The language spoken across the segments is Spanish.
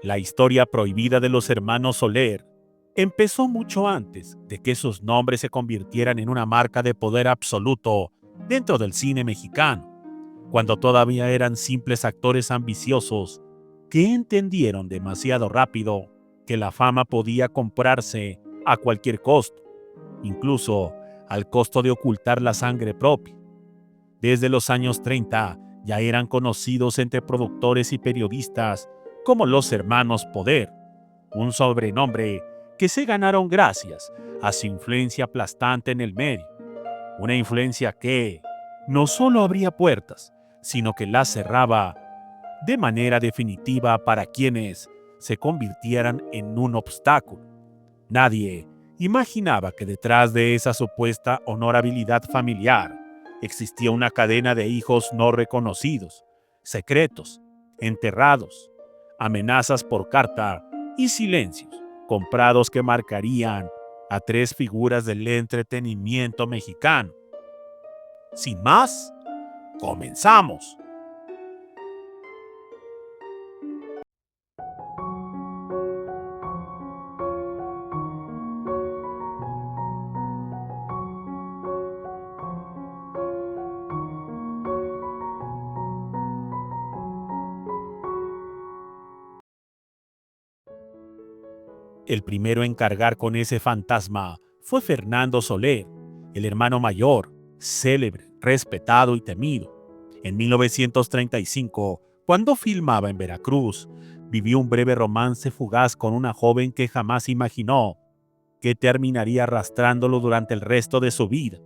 La historia prohibida de los hermanos Soler empezó mucho antes de que sus nombres se convirtieran en una marca de poder absoluto dentro del cine mexicano, cuando todavía eran simples actores ambiciosos que entendieron demasiado rápido que la fama podía comprarse a cualquier costo, incluso al costo de ocultar la sangre propia. Desde los años 30 ya eran conocidos entre productores y periodistas como los hermanos Poder, un sobrenombre que se ganaron gracias a su influencia aplastante en el medio, una influencia que no solo abría puertas, sino que las cerraba de manera definitiva para quienes se convirtieran en un obstáculo. Nadie imaginaba que detrás de esa supuesta honorabilidad familiar existía una cadena de hijos no reconocidos, secretos, enterrados, amenazas por carta y silencios comprados que marcarían a tres figuras del entretenimiento mexicano. Sin más, comenzamos. El primero en cargar con ese fantasma fue Fernando Soler, el hermano mayor, célebre, respetado y temido. En 1935, cuando filmaba en Veracruz, vivió un breve romance fugaz con una joven que jamás imaginó que terminaría arrastrándolo durante el resto de su vida.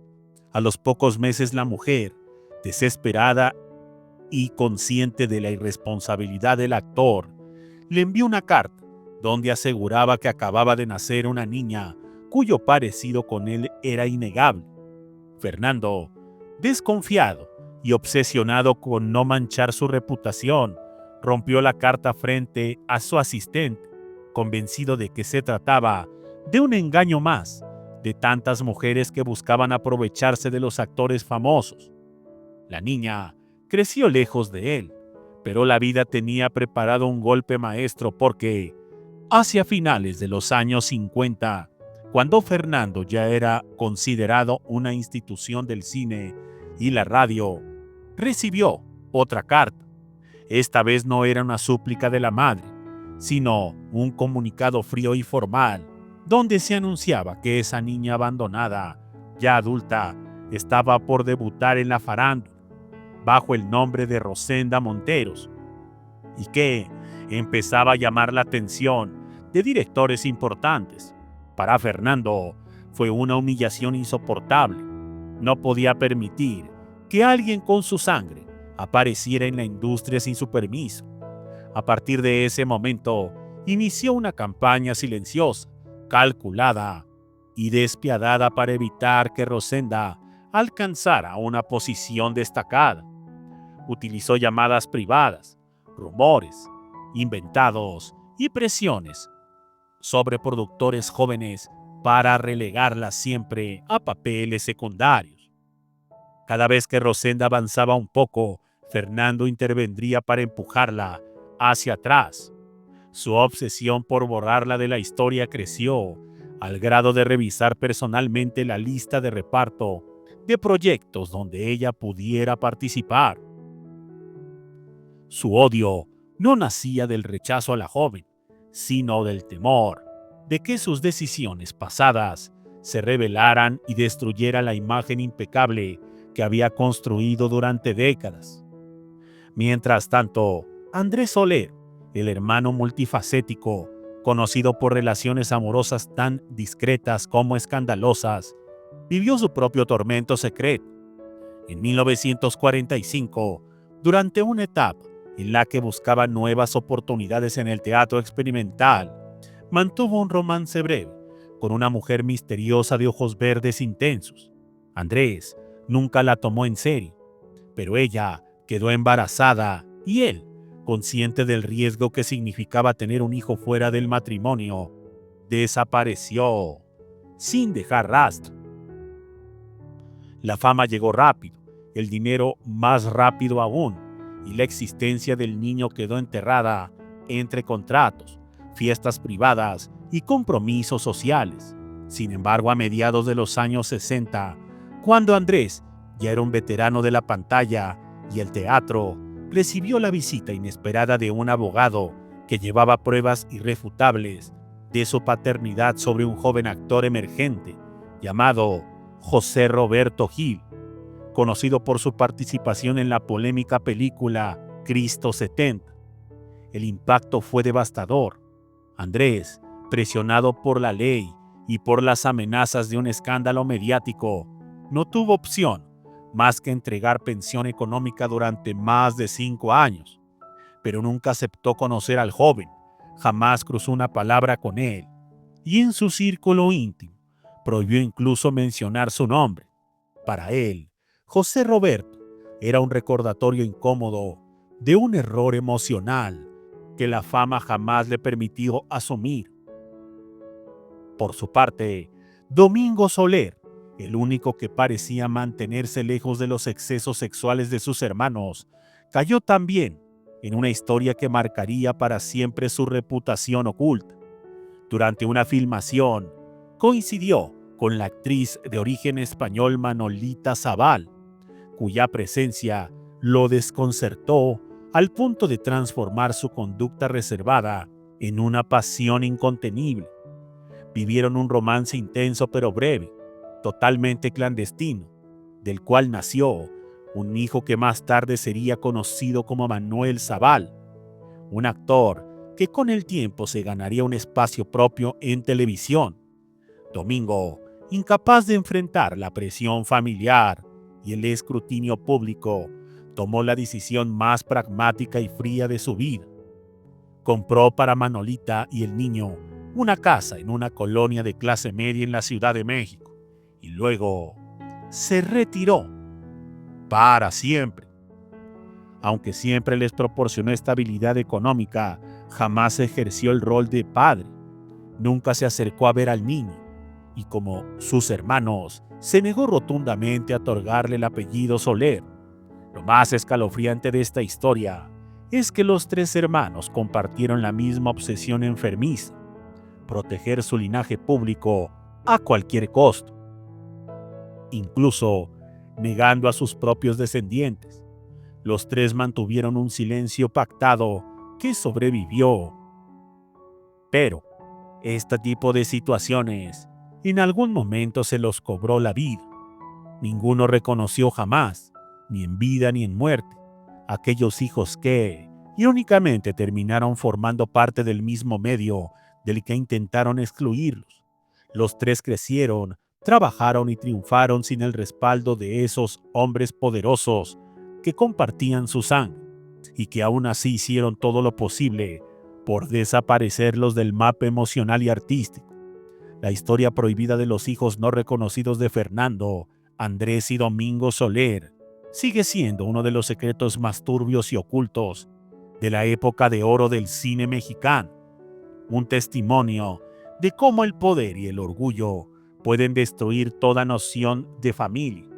A los pocos meses, la mujer, desesperada y consciente de la irresponsabilidad del actor, le envió una carta donde aseguraba que acababa de nacer una niña cuyo parecido con él era innegable. Fernando, desconfiado y obsesionado con no manchar su reputación, rompió la carta frente a su asistente, convencido de que se trataba de un engaño más de tantas mujeres que buscaban aprovecharse de los actores famosos. La niña creció lejos de él, pero la vida tenía preparado un golpe maestro porque, hacia finales de los años 50, cuando Fernando ya era considerado una institución del cine y la radio, recibió otra carta. Esta vez no era una súplica de la madre, sino un comunicado frío y formal, donde se anunciaba que esa niña abandonada, ya adulta, estaba por debutar en la farándula, bajo el nombre de Rosenda Monteros, y que empezaba a llamar la atención de directores importantes. Para Fernando fue una humillación insoportable. No podía permitir que alguien con su sangre apareciera en la industria sin su permiso. A partir de ese momento, inició una campaña silenciosa, calculada y despiadada para evitar que Rosenda alcanzara una posición destacada. Utilizó llamadas privadas, rumores, inventados y presiones sobre productores jóvenes para relegarla siempre a papeles secundarios. Cada vez que Rosenda avanzaba un poco, Fernando intervendría para empujarla hacia atrás. Su obsesión por borrarla de la historia creció al grado de revisar personalmente la lista de reparto de proyectos donde ella pudiera participar. Su odio no nacía del rechazo a la joven, sino del temor de que sus decisiones pasadas se revelaran y destruyeran la imagen impecable que había construido durante décadas. Mientras tanto, Andrés Soler, el hermano multifacético, conocido por relaciones amorosas tan discretas como escandalosas, vivió su propio tormento secreto. En 1945, durante una etapa en la que buscaba nuevas oportunidades en el teatro experimental, mantuvo un romance breve con una mujer misteriosa de ojos verdes intensos. Andrés nunca la tomó en serio, pero ella quedó embarazada y él, consciente del riesgo que significaba tener un hijo fuera del matrimonio, desapareció sin dejar rastro. La fama llegó rápido, el dinero más rápido aún, y la existencia del niño quedó enterrada entre contratos, fiestas privadas y compromisos sociales. Sin embargo, a mediados de los años 60, cuando Andrés ya era un veterano de la pantalla y el teatro, recibió la visita inesperada de un abogado que llevaba pruebas irrefutables de su paternidad sobre un joven actor emergente llamado José Roberto Gil, conocido por su participación en la polémica película Cristo 70. El impacto fue devastador. Andrés, presionado por la ley y por las amenazas de un escándalo mediático, no tuvo opción más que entregar pensión económica durante más de 5 años. Pero nunca aceptó conocer al joven, jamás cruzó una palabra con él, y en su círculo íntimo prohibió incluso mencionar su nombre. Para él, José Roberto era un recordatorio incómodo de un error emocional que la fama jamás le permitió asumir. Por su parte, Domingo Soler, el único que parecía mantenerse lejos de los excesos sexuales de sus hermanos, cayó también en una historia que marcaría para siempre su reputación oculta. Durante una filmación, coincidió con la actriz de origen español Manolita Zabal, cuya presencia lo desconcertó al punto de transformar su conducta reservada en una pasión incontenible. Vivieron un romance intenso pero breve, totalmente clandestino, del cual nació un hijo que más tarde sería conocido como Manuel Zabal, un actor que con el tiempo se ganaría un espacio propio en televisión. Domingo, incapaz de enfrentar la presión familiar y el escrutinio público, tomó la decisión más pragmática y fría de su vida. Compró para Manolita y el niño una casa en una colonia de clase media en la Ciudad de México y luego se retiró para siempre. Aunque siempre les proporcionó estabilidad económica, jamás ejerció el rol de padre. Nunca se acercó a ver al niño y, como sus hermanos, se negó rotundamente a otorgarle el apellido Soler. Lo más escalofriante de esta historia es que los 3 hermanos compartieron la misma obsesión enfermiza: proteger su linaje público a cualquier costo, incluso negando a sus propios descendientes. Los 3 mantuvieron un silencio pactado que sobrevivió. Pero este tipo de situaciones en algún momento se los cobró la vida. Ninguno reconoció jamás, ni en vida ni en muerte, aquellos hijos que, irónicamente, terminaron formando parte del mismo medio del que intentaron excluirlos. Los 3 crecieron, trabajaron y triunfaron sin el respaldo de esos hombres poderosos que compartían su sangre y que aún así hicieron todo lo posible por desaparecerlos del mapa emocional y artístico. La historia prohibida de los hijos no reconocidos de Fernando, Andrés y Domingo Soler sigue siendo uno de los secretos más turbios y ocultos de la época de oro del cine mexicano. Un testimonio de cómo el poder y el orgullo pueden destruir toda noción de familia,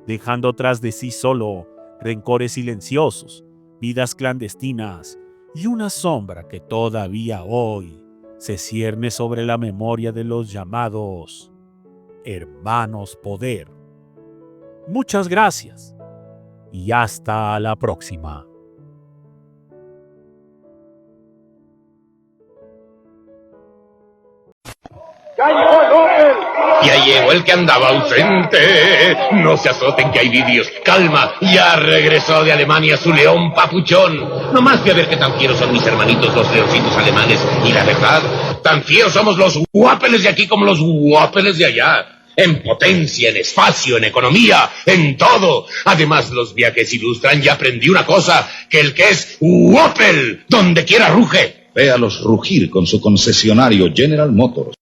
dejando tras de sí solo rencores silenciosos, vidas clandestinas y una sombra que todavía hoy se cierne sobre la memoria de los llamados hermanos poder. Muchas gracias y hasta la próxima. Ya llegó el que andaba ausente. No se azoten que hay vídeos. Calma, ya regresó de Alemania su león papuchón. Nomás de ver qué tan fieros son mis hermanitos los leoncitos alemanes. Y la verdad, tan fieros somos los guapeles de aquí como los guapeles de allá. En potencia, en espacio, en economía, en todo. Además, los viajes ilustran. Y aprendí una cosa, que el que es guapel, donde quiera ruge. Véalos rugir con su concesionario General Motors.